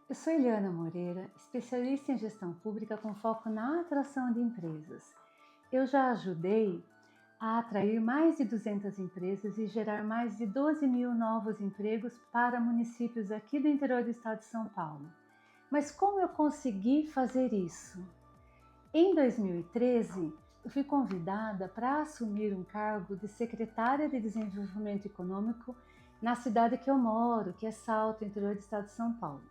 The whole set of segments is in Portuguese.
Eu sou Eliana Moreira, especialista em gestão pública com foco na atração de empresas. Eu já ajudei a atrair mais de 200 empresas e gerar mais de 12 mil novos empregos para municípios aqui do interior do estado de São Paulo. Mas como eu consegui fazer isso? Em 2013, eu fui convidada para assumir um cargo de secretária de Desenvolvimento Econômico na cidade que eu moro, que é Salto, interior do estado de São Paulo.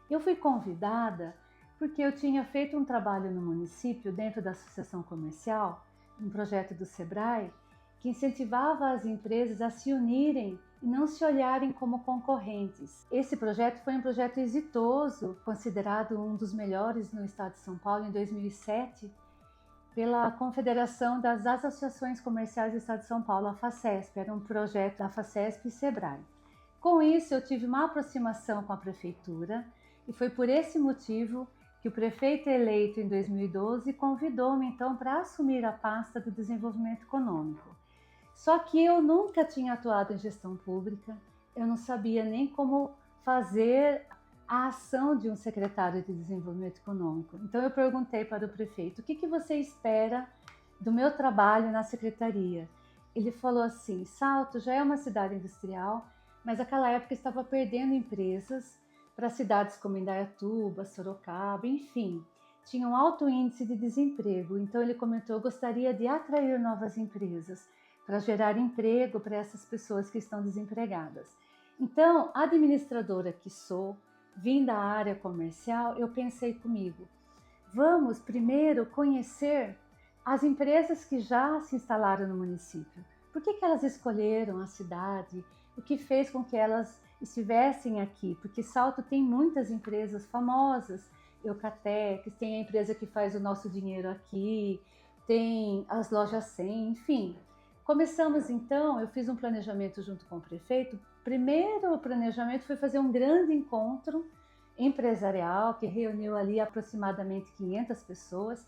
Eu fui convidada porque eu tinha feito um trabalho no município, dentro da associação comercial, um projeto do Sebrae, que incentivava as empresas a se unirem e não se olharem como concorrentes. Esse projeto foi um projeto exitoso, considerado um dos melhores no estado de São Paulo em 2007, pela Confederação das Associações Comerciais do Estado de São Paulo, a FACESP. Era um projeto da FACESP e Sebrae. Com isso, eu tive uma aproximação com a prefeitura e foi por esse motivo que o prefeito eleito em 2012 convidou-me então para assumir a pasta do desenvolvimento econômico. Só que eu nunca tinha atuado em gestão pública, eu não sabia nem como fazer a ação de um secretário de desenvolvimento econômico. Então eu perguntei para o prefeito: o que você espera do meu trabalho na secretaria? Ele falou assim: Salto já é uma cidade industrial, mas naquela época estava perdendo empresas para cidades como Indaiatuba, Sorocaba, enfim, tinha um alto índice de desemprego. Então ele comentou: eu gostaria de atrair novas empresas para gerar emprego para essas pessoas que estão desempregadas. Então, administradora que sou, vim da área comercial, eu pensei comigo: vamos primeiro conhecer as empresas que já se instalaram no município. Por que elas escolheram a cidade? O que fez com que elas estivessem aqui? Porque Salto tem muitas empresas famosas, Eucatex, tem a empresa que faz o nosso dinheiro aqui, tem as lojas 100, enfim. Começamos então, eu fiz um planejamento junto com o prefeito. Primeiro o planejamento foi fazer um grande encontro empresarial que reuniu ali aproximadamente 500 pessoas,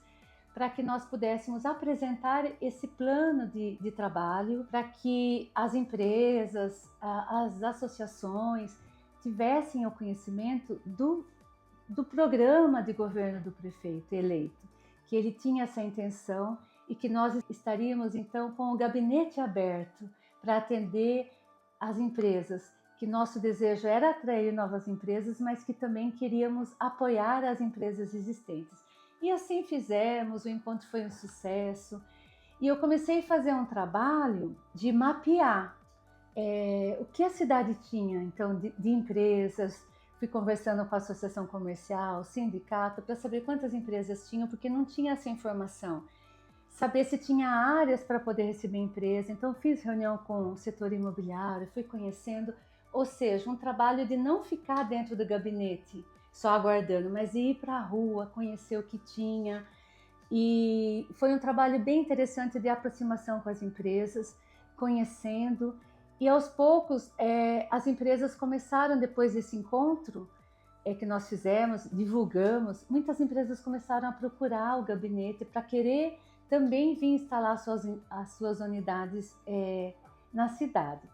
para que nós pudéssemos apresentar esse plano de trabalho, para que as empresas, as associações tivessem o conhecimento do programa de governo do prefeito eleito, que ele tinha essa intenção e que nós estaríamos então com o gabinete aberto para atender as empresas, que nosso desejo era atrair novas empresas, mas que também queríamos apoiar as empresas existentes. E assim fizemos, o encontro foi um sucesso. E eu comecei a fazer um trabalho de mapear o que a cidade tinha, então, de empresas. Fui conversando com a associação comercial, sindicato, para saber quantas empresas tinham, porque não tinha essa informação. Saber se tinha áreas para poder receber empresa. Então, fiz reunião com o setor imobiliário, fui conhecendo, ou seja, um trabalho de não ficar dentro do gabinete só aguardando, mas ir para a rua, conhecer o que tinha. E foi um trabalho bem interessante de aproximação com as empresas, conhecendo. E aos poucos, as empresas começaram, depois desse encontro que nós fizemos, divulgamos, muitas empresas começaram a procurar o gabinete para querer também vir instalar as suas unidades na cidade.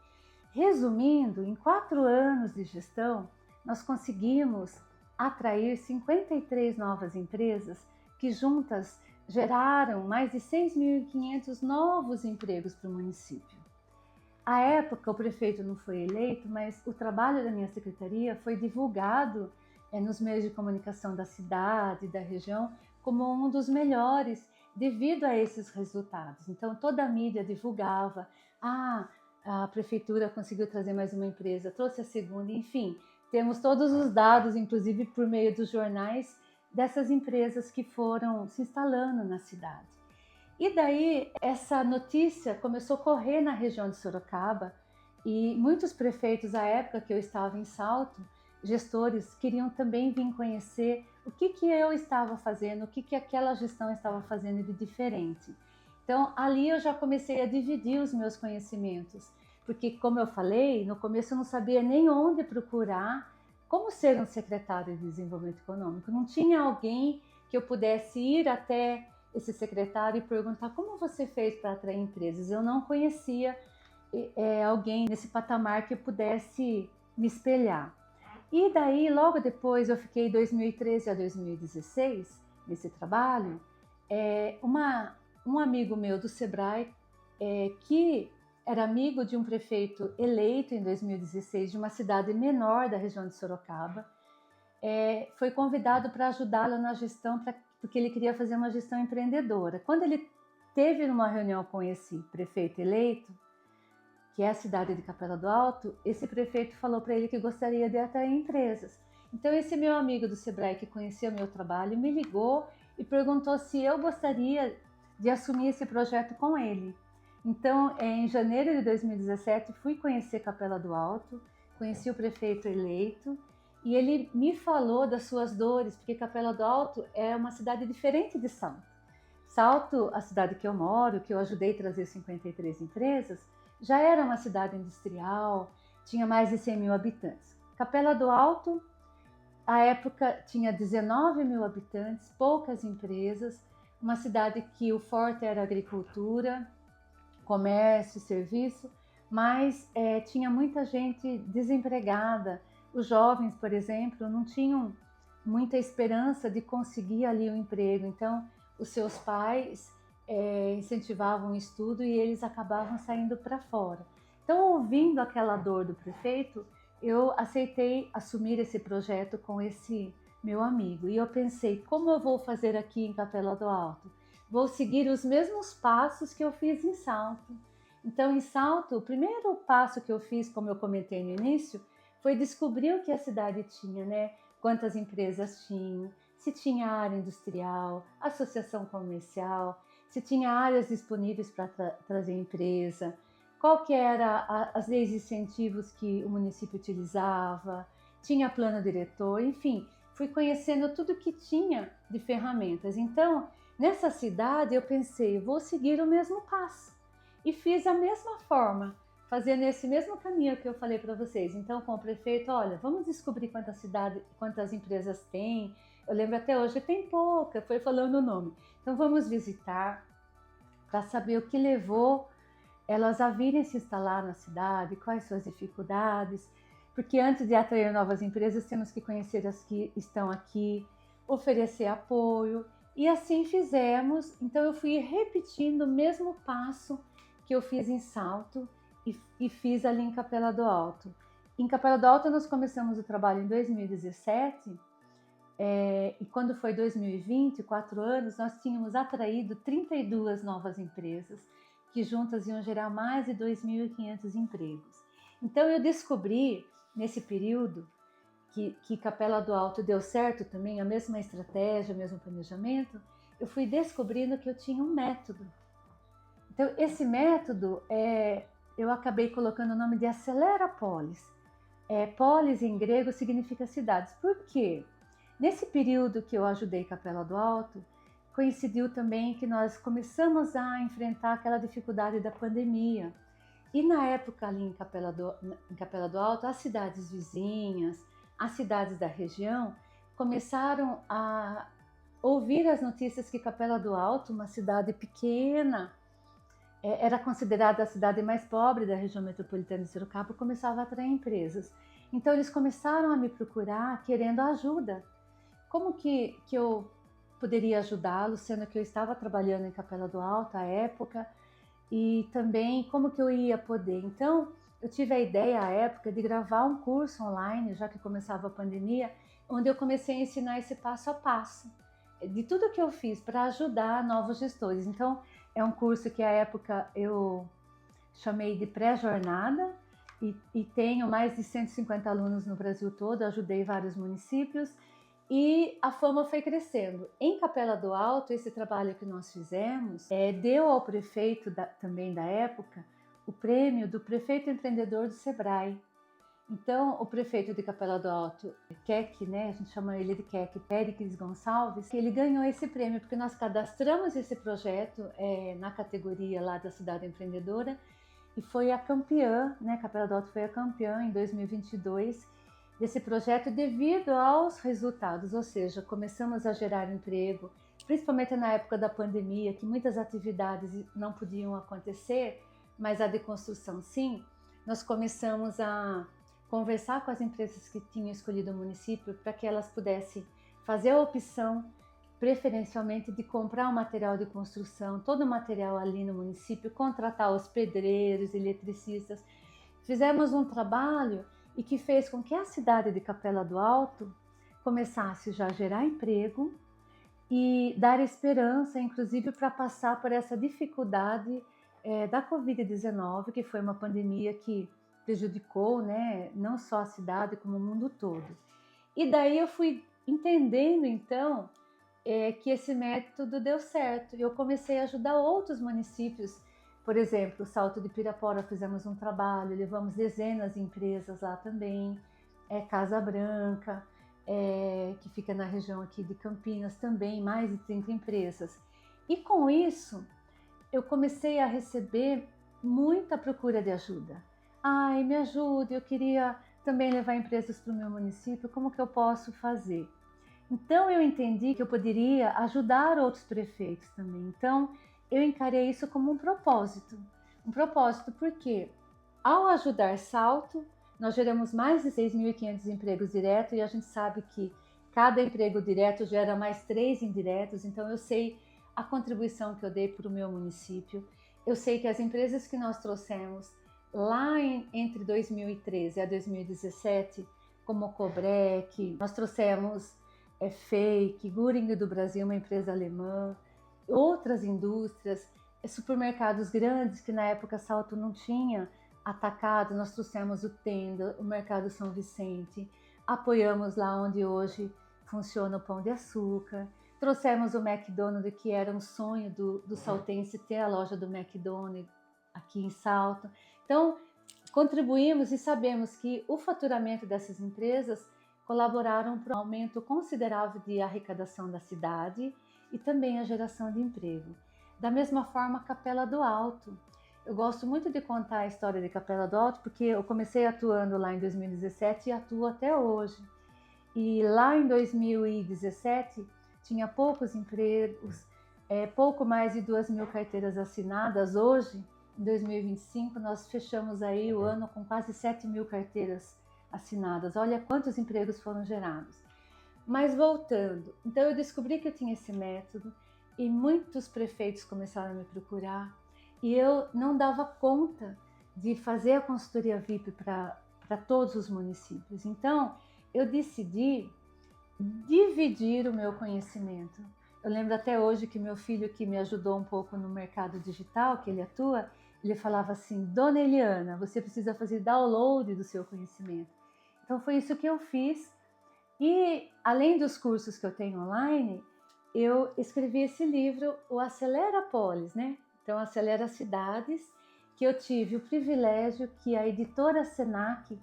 Resumindo, em 4 anos de gestão, nós conseguimos atrair 53 novas empresas que juntas geraram mais de 6.500 novos empregos para o município. À época, o prefeito não foi eleito, mas o trabalho da minha secretaria foi divulgado nos meios de comunicação da cidade, da região, como um dos melhores devido a esses resultados. Então, toda a mídia divulgava: a prefeitura conseguiu trazer mais uma empresa, trouxe a segunda, enfim. Temos todos os dados, inclusive por meio dos jornais, dessas empresas que foram se instalando na cidade. E daí essa notícia começou a correr na região de Sorocaba e muitos prefeitos, à época que eu estava em Salto, gestores, queriam também vir conhecer o que eu estava fazendo, o que aquela gestão estava fazendo de diferente. Então ali eu já comecei a dividir os meus conhecimentos, porque, como eu falei, no começo eu não sabia nem onde procurar como ser um secretário de desenvolvimento econômico. Não tinha alguém que eu pudesse ir até esse secretário e perguntar: como você fez para atrair empresas? Eu não conhecia alguém nesse patamar que pudesse me espelhar. E daí, logo depois, eu fiquei 2013 a 2016 nesse trabalho. Um amigo meu do Sebrae, que era amigo de um prefeito eleito em 2016 de uma cidade menor da região de Sorocaba, foi convidado para ajudá-lo na gestão, porque ele queria fazer uma gestão empreendedora. Quando ele teve uma reunião com esse prefeito eleito, que é a cidade de Capela do Alto, esse prefeito falou para ele que gostaria de atrair empresas. Então esse meu amigo do Sebrae, que conhecia meu trabalho, me ligou e perguntou se eu gostaria de assumir esse projeto com ele. Então, em janeiro de 2017, fui conhecer Capela do Alto, conheci o prefeito eleito, e ele me falou das suas dores, porque Capela do Alto é uma cidade diferente de Salto. Salto, a cidade que eu moro, que eu ajudei a trazer 53 empresas, já era uma cidade industrial, tinha mais de 100 mil habitantes. Capela do Alto, à época, tinha 19 mil habitantes, poucas empresas, uma cidade que o forte era agricultura, comércio, serviço, mas tinha muita gente desempregada. Os jovens, por exemplo, não tinham muita esperança de conseguir ali um emprego, então os seus pais incentivavam o estudo e eles acabavam saindo para fora. Então, ouvindo aquela dor do prefeito, eu aceitei assumir esse projeto com esse meu amigo. E eu pensei, como eu vou fazer aqui em Capela do Alto? Vou seguir os mesmos passos que eu fiz em Salto. Então, em Salto, o primeiro passo que eu fiz, como eu comentei no início, foi descobrir o que a cidade tinha, né? Quantas empresas tinham, se tinha área industrial, associação comercial, se tinha áreas disponíveis para trazer empresa, qual que era as leis de incentivos que o município utilizava, tinha plano diretor, enfim, fui conhecendo tudo que tinha de ferramentas. Então, nessa cidade eu pensei, vou seguir o mesmo passo e fiz a mesma forma, fazendo esse mesmo caminho que eu falei para vocês. Então, com o prefeito, olha, vamos descobrir quantas empresas tem. Eu lembro até hoje, tem pouca, foi falando o nome. Então vamos visitar para saber o que levou elas a virem se instalar na cidade, quais suas dificuldades, porque antes de atrair novas empresas temos que conhecer as que estão aqui, oferecer apoio, e assim fizemos. Então eu fui repetindo o mesmo passo que eu fiz em Salto e fiz ali em Capela do Alto. Em Capela do Alto nós começamos o trabalho em 2017, e quando foi 2020, 4 anos, nós tínhamos atraído 32 novas empresas, que juntas iam gerar mais de 2.500 empregos. Então eu descobri, nesse período, que Capela do Alto deu certo também, a mesma estratégia, o mesmo planejamento, eu fui descobrindo que eu tinha um método. Então esse método, eu acabei colocando o nome de Acelera Polis. Polis em grego significa cidades. Por quê? Nesse período que eu ajudei Capela do Alto, coincidiu também que nós começamos a enfrentar aquela dificuldade da pandemia. E na época ali em Capela do Alto, as cidades vizinhas, as cidades da região, começaram a ouvir as notícias que Capela do Alto, uma cidade pequena, era considerada a cidade mais pobre da região metropolitana de Sorocaba, começava a atrair empresas. Então eles começaram a me procurar querendo ajuda. Como que eu poderia ajudá-los, sendo que eu estava trabalhando em Capela do Alto à época, e também como que eu ia poder. Então, eu tive a ideia à época de gravar um curso online, já que começava a pandemia, onde eu comecei a ensinar esse passo a passo, de tudo que eu fiz para ajudar novos gestores. Então, é um curso que à época eu chamei de pré-jornada, e tenho mais de 150 alunos no Brasil todo, ajudei vários municípios, e a fama foi crescendo. Em Capela do Alto, esse trabalho que nós fizemos deu ao prefeito também da época o prêmio do prefeito empreendedor do Sebrae. Então, o prefeito de Capela do Alto, Keck, né, a gente chama ele de Keck, Péricles Gonçalves, ele ganhou esse prêmio porque nós cadastramos esse projeto na categoria lá da cidade empreendedora, e foi a campeã, né, Capela do Alto foi a campeã em 2022 desse projeto devido aos resultados, ou seja, começamos a gerar emprego, principalmente na época da pandemia, que muitas atividades não podiam acontecer, mas a de construção sim. Nós começamos a conversar com as empresas que tinham escolhido o município para que elas pudessem fazer a opção, preferencialmente, de comprar o material de construção, todo o material ali no município, contratar os pedreiros, eletricistas. Fizemos um trabalho e que fez com que a cidade de Capela do Alto começasse já a gerar emprego e dar esperança, inclusive, para passar por essa dificuldade da Covid-19, que foi uma pandemia que prejudicou, né, não só a cidade, como o mundo todo. E daí eu fui entendendo, então, que esse método deu certo. Eu comecei a ajudar outros municípios. Por exemplo, o Salto de Pirapora, fizemos um trabalho, levamos dezenas de empresas lá também. Casa Branca, que fica na região aqui de Campinas também, mais de 30 empresas. E com isso, eu comecei a receber muita procura de ajuda. Ai, me ajude, eu queria também levar empresas para o meu município, como que eu posso fazer? Então eu entendi que eu poderia ajudar outros prefeitos também. Então eu encarei isso como um propósito. Um propósito porque ao ajudar Salto, nós geramos mais de 6.500 empregos diretos e a gente sabe que cada emprego direto gera mais 3 indiretos, então eu sei a contribuição que eu dei para o meu município. Eu sei que as empresas que nós trouxemos lá entre 2013 a 2017, como Cobrec, nós trouxemos Fake, Guring do Brasil, uma empresa alemã, outras indústrias, supermercados grandes que na época Salto não tinha atacado, nós trouxemos o Tenda, o Mercado São Vicente, apoiamos lá onde hoje funciona o Pão de Açúcar, trouxemos o McDonald's, que era um sonho do saltense ter a loja do McDonald's aqui em Salto. Então, contribuímos e sabemos que o faturamento dessas empresas colaboraram para um aumento considerável de arrecadação da cidade e também a geração de emprego. Da mesma forma, Capela do Alto. Eu gosto muito de contar a história de Capela do Alto porque eu comecei atuando lá em 2017 e atuo até hoje. E lá em 2017 tinha poucos empregos, pouco mais de 2.000 carteiras assinadas. Hoje, em 2025, nós fechamos aí o ano com quase 7.000 carteiras assinadas. Olha quantos empregos foram gerados. Mas voltando, então eu descobri que eu tinha esse método e muitos prefeitos começaram a me procurar e eu não dava conta de fazer a consultoria VIP para todos os municípios. Então eu decidi dividir o meu conhecimento. Eu lembro até hoje que meu filho, que me ajudou um pouco no mercado digital, que ele atua, ele falava assim: Dona Eliana, você precisa fazer download do seu conhecimento. Então foi isso que eu fiz. E além dos cursos que eu tenho online, eu escrevi esse livro, o Acelera Polis, né? Então Acelera Cidades, que eu tive o privilégio que a editora Senac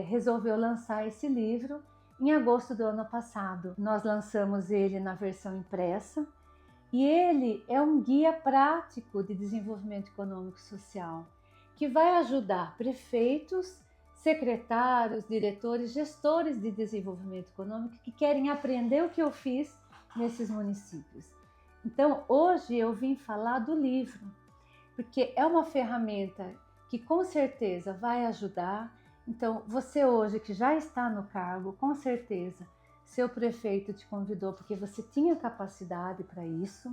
resolveu lançar esse livro em agosto do ano passado. Nós lançamos ele na versão impressa e ele é um guia prático de desenvolvimento econômico e social que vai ajudar prefeitos, secretários, diretores, gestores de desenvolvimento econômico que querem aprender o que eu fiz nesses municípios. Então, hoje eu vim falar do livro, porque é uma ferramenta que com certeza vai ajudar. Então, você hoje que já está no cargo, com certeza, seu prefeito te convidou porque você tinha capacidade para isso,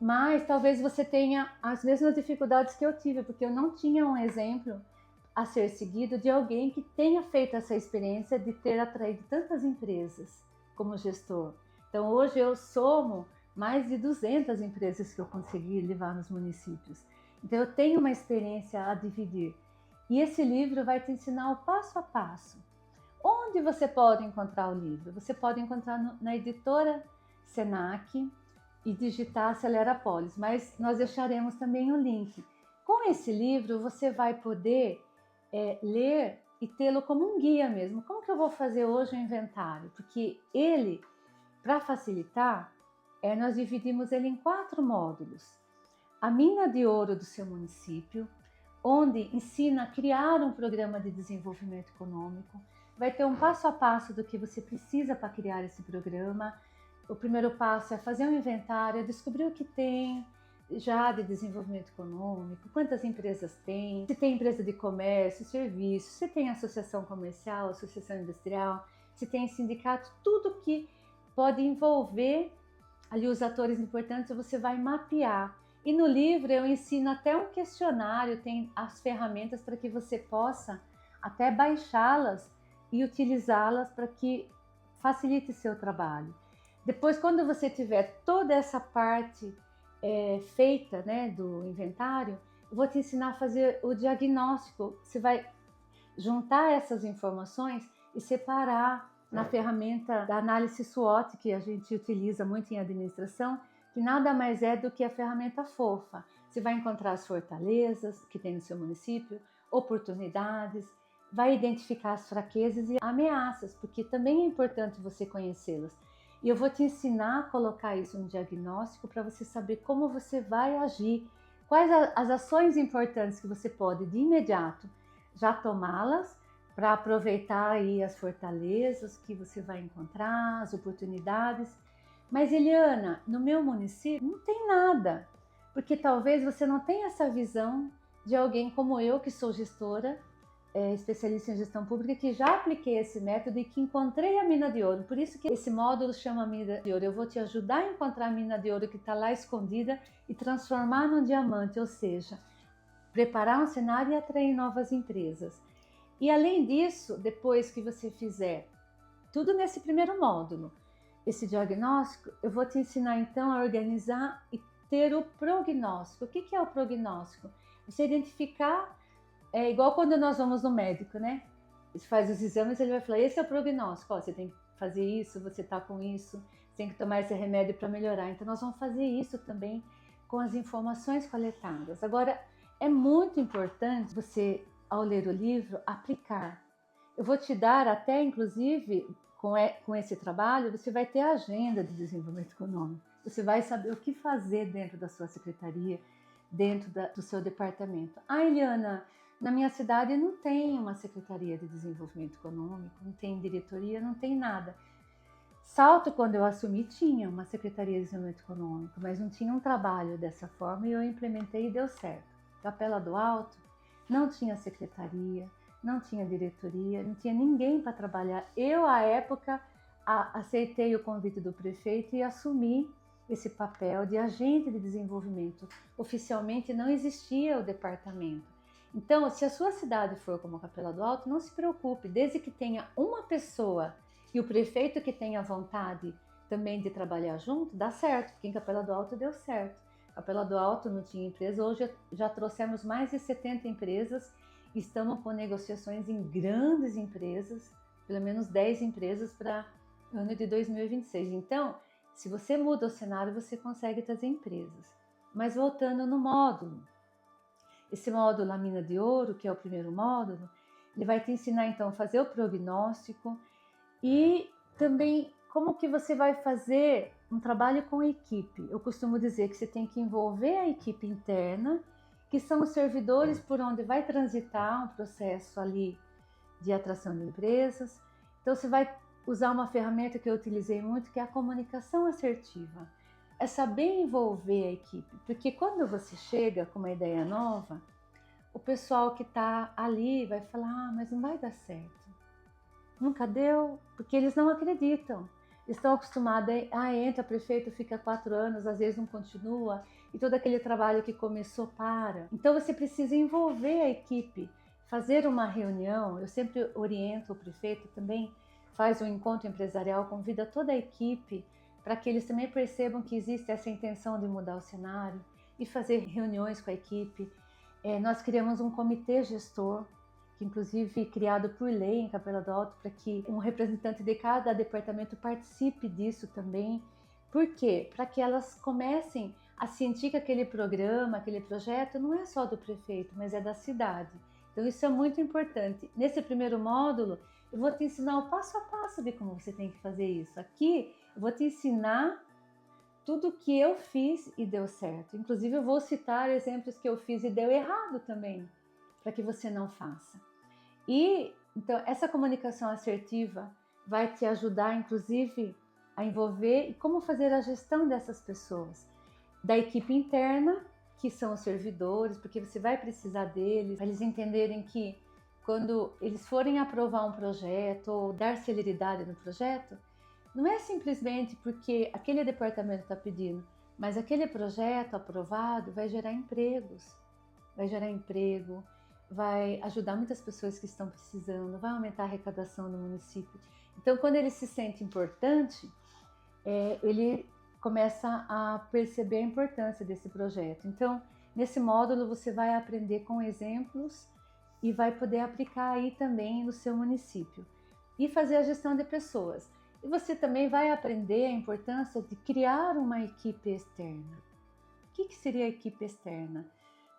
mas talvez você tenha as mesmas dificuldades que eu tive, porque eu não tinha um exemplo a ser seguido de alguém que tenha feito essa experiência de ter atraído tantas empresas como gestor. Então hoje eu somo mais de 200 empresas que eu consegui levar nos municípios. Então eu tenho uma experiência a dividir. E esse livro vai te ensinar o passo a passo. Onde você pode encontrar o livro? Você pode encontrar na editora Senac e digitar Acelera Polis, mas nós deixaremos também o link. Com esse livro você vai poder ler e tê-lo como um guia mesmo. Como que eu vou fazer hoje o inventário? Porque ele, para facilitar, nós dividimos ele em 4 módulos. A mina de ouro do seu município, onde ensina a criar um programa de desenvolvimento econômico. Vai ter um passo a passo do que você precisa para criar esse programa. O primeiro passo é fazer um inventário, descobrir o que tem, já de desenvolvimento econômico, quantas empresas tem, se tem empresa de comércio, serviço, se tem associação comercial, associação industrial, se tem sindicato, tudo que pode envolver ali os atores importantes, você vai mapear. E no livro eu ensino até um questionário, tem as ferramentas para que você possa até baixá-las e utilizá-las para que facilite seu trabalho. Depois, quando você tiver toda essa parte feita, né, do inventário, eu vou te ensinar a fazer o diagnóstico. Você vai juntar essas informações e separar na ferramenta da análise SWOT, que a gente utiliza muito em administração, que nada mais é do que a ferramenta fofa. Você vai encontrar as fortalezas que tem no seu município, oportunidades, vai identificar as fraquezas e ameaças, porque também é importante você conhecê-las. E eu vou te ensinar a colocar isso no diagnóstico para você saber como você vai agir, quais as ações importantes que você pode de imediato já tomá-las para aproveitar aí as fortalezas que você vai encontrar, as oportunidades. Mas Eliana, no meu município não tem nada, porque talvez você não tenha essa visão de alguém como eu, que sou gestora, especialista em gestão pública, que já apliquei esse método e que encontrei a mina de ouro. Por isso que esse módulo chama mina de ouro. Eu vou te ajudar a encontrar a mina de ouro que está lá escondida e transformar num diamante, ou seja, preparar um cenário e atrair novas empresas. E além disso, depois que você fizer tudo nesse primeiro módulo, esse diagnóstico, eu vou te ensinar então a organizar e ter o prognóstico. O que é o prognóstico? Você identificar, é igual quando nós vamos no médico, né? Você faz os exames, ele vai falar, esse é o prognóstico, ó, você tem que fazer isso, você está com isso, você tem que tomar esse remédio para melhorar. Então nós vamos fazer isso também com as informações coletadas. Agora, é muito importante você, ao ler o livro, aplicar. Eu vou te dar até, inclusive, com esse trabalho, você vai ter a agenda de desenvolvimento econômico. Você vai saber o que fazer dentro da sua secretaria, dentro do seu departamento. Ah, Eliana, na minha cidade não tem uma secretaria de desenvolvimento econômico, não tem diretoria, não tem nada. Salto, quando eu assumi, tinha uma secretaria de desenvolvimento econômico, mas não tinha um trabalho dessa forma e eu implementei e deu certo. Capela do Alto não tinha secretaria, não tinha diretoria, não tinha ninguém para trabalhar. Eu, à época, aceitei o convite do prefeito e assumi esse papel de agente de desenvolvimento. Oficialmente não existia o departamento. Então, se a sua cidade for como Capela do Alto, não se preocupe, desde que tenha uma pessoa e o prefeito que tenha vontade também de trabalhar junto, dá certo, porque em Capela do Alto deu certo. Capela do Alto não tinha empresa, hoje já trouxemos mais de 70 empresas, estamos com negociações em grandes empresas, pelo menos 10 empresas para o ano de 2026. Então, se você muda o cenário, você consegue trazer empresas. Mas voltando no módulo, esse módulo, a mina de ouro, que é o primeiro módulo, ele vai te ensinar então a fazer o prognóstico e também como que você vai fazer um trabalho com a equipe. Eu costumo dizer que você tem que envolver a equipe interna, que são os servidores por onde vai transitar um processo ali de atração de empresas. Então você vai usar uma ferramenta que eu utilizei muito, que é a comunicação assertiva. É saber envolver a equipe, porque quando você chega com uma ideia nova, o pessoal que está ali vai falar, mas não vai dar certo. Nunca deu, porque eles não acreditam. Eles estão acostumados entra prefeito, fica 4 anos, às vezes não continua, e todo aquele trabalho que começou para. Então você precisa envolver a equipe, fazer uma reunião. Eu sempre oriento o prefeito também, faz um encontro empresarial, convida toda a equipe para que eles também percebam que existe essa intenção de mudar o cenário e fazer reuniões com a equipe. Nós criamos um comitê gestor, que inclusive criado por lei em Capela do Alto, para que um representante de cada departamento participe disso também. Por quê? Para que elas comecem a sentir que aquele programa, aquele projeto não é só do prefeito, mas é da cidade. Então isso é muito importante. Nesse primeiro módulo, eu vou te ensinar o passo a passo de como você tem que fazer isso. Aqui, eu vou te ensinar tudo que eu fiz e deu certo. Inclusive, eu vou citar exemplos que eu fiz e deu errado também, para que você não faça. E, então, essa comunicação assertiva vai te ajudar, inclusive, a envolver e como fazer a gestão dessas pessoas. da equipe interna, que são os servidores, porque você vai precisar deles, para eles entenderem que quando eles forem aprovar um projeto ou dar celeridade no projeto, não é simplesmente porque aquele departamento está pedindo, mas aquele projeto aprovado vai gerar empregos, vai ajudar muitas pessoas que estão precisando, vai aumentar a arrecadação do município. Então, quando ele se sente importante, ele começa a perceber a importância desse projeto. Então, nesse módulo você vai aprender com exemplos e vai poder aplicar aí também no seu município e fazer a gestão de pessoas. E você também vai aprender a importância de criar uma equipe externa. O que seria a equipe externa?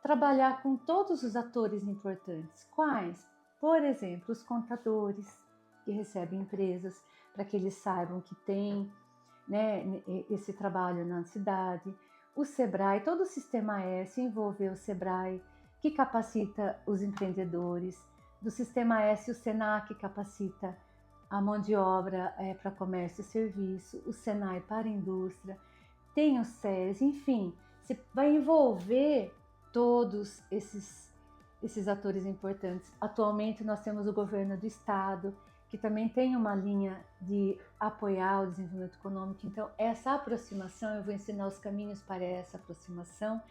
Trabalhar com todos os atores importantes. Quais? Por exemplo, os contadores que recebem empresas, para que eles saibam que tem, né, esse trabalho na cidade. O Sebrae, todo o Sistema S, envolver o Sebrae, que capacita os empreendedores. Do Sistema S, o Senac capacita a mão de obra para comércio e serviço, o Senai para a indústria, tem o SES, enfim, você vai envolver todos esses atores importantes. Atualmente nós temos o governo do estado, que também tem uma linha de apoiar o desenvolvimento econômico. Então, essa aproximação, eu vou ensinar os caminhos para essa aproximação.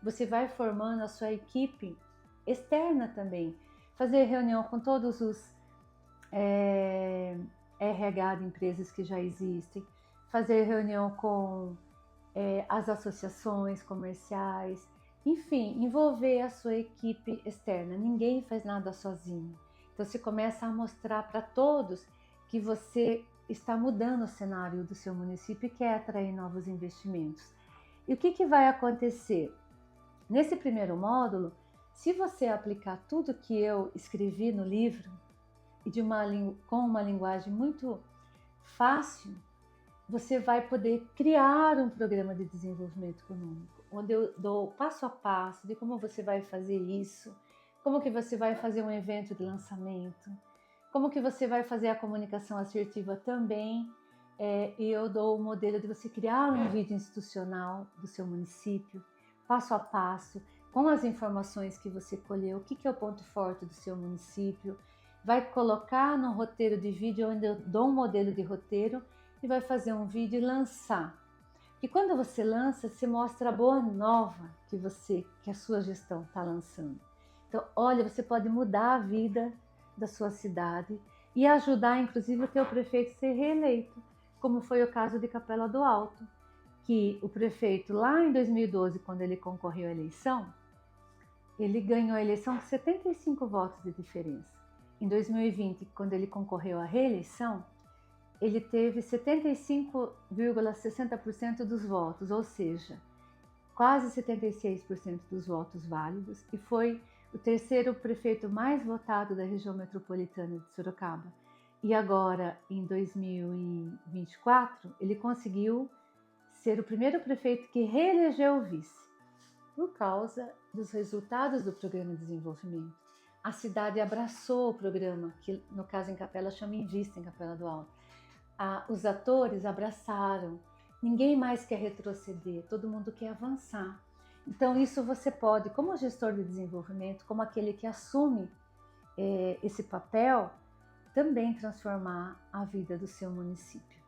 Você vai formando a sua equipe externa também. Fazer reunião com todos os RH de empresas que já existem. Fazer reunião com as associações comerciais. Enfim, envolver a sua equipe externa. Ninguém faz nada sozinho. Então, você começa a mostrar para todos que você está mudando o cenário do seu município e quer atrair novos investimentos. E o que vai acontecer? Nesse primeiro módulo, se você aplicar tudo que eu escrevi no livro, e com uma linguagem muito fácil, você vai poder criar um programa de desenvolvimento econômico, onde eu dou passo a passo de como você vai fazer isso, como que você vai fazer um evento de lançamento, como que você vai fazer a comunicação assertiva também, e eu dou o modelo de você criar um vídeo institucional do seu município, passo a passo, com as informações que você colheu, o que é o ponto forte do seu município, vai colocar no roteiro de vídeo, onde eu dou um modelo de roteiro e vai fazer um vídeo e lançar. E quando você lança, você mostra a boa nova que a sua gestão está lançando. Então, olha, você pode mudar a vida da sua cidade e ajudar, inclusive, o teu prefeito a ser reeleito, como foi o caso de Capela do Alto, que o prefeito, lá em 2012, quando ele concorreu à eleição, ele ganhou a eleição com 75 votos de diferença. Em 2020, quando ele concorreu à reeleição, ele teve 75,60% dos votos, ou seja, quase 76% dos votos válidos, e foi o terceiro prefeito mais votado da região metropolitana de Sorocaba. E agora, em 2024, ele conseguiu ser o primeiro prefeito que reelegeu o vice, por causa dos resultados do programa de desenvolvimento. A cidade abraçou o programa, que no caso em Capela chama Invista em Capela do Alto. Os atores abraçaram, ninguém mais quer retroceder, todo mundo quer avançar. Então isso você pode, como gestor de desenvolvimento, como aquele que assume esse papel, também transformar a vida do seu município.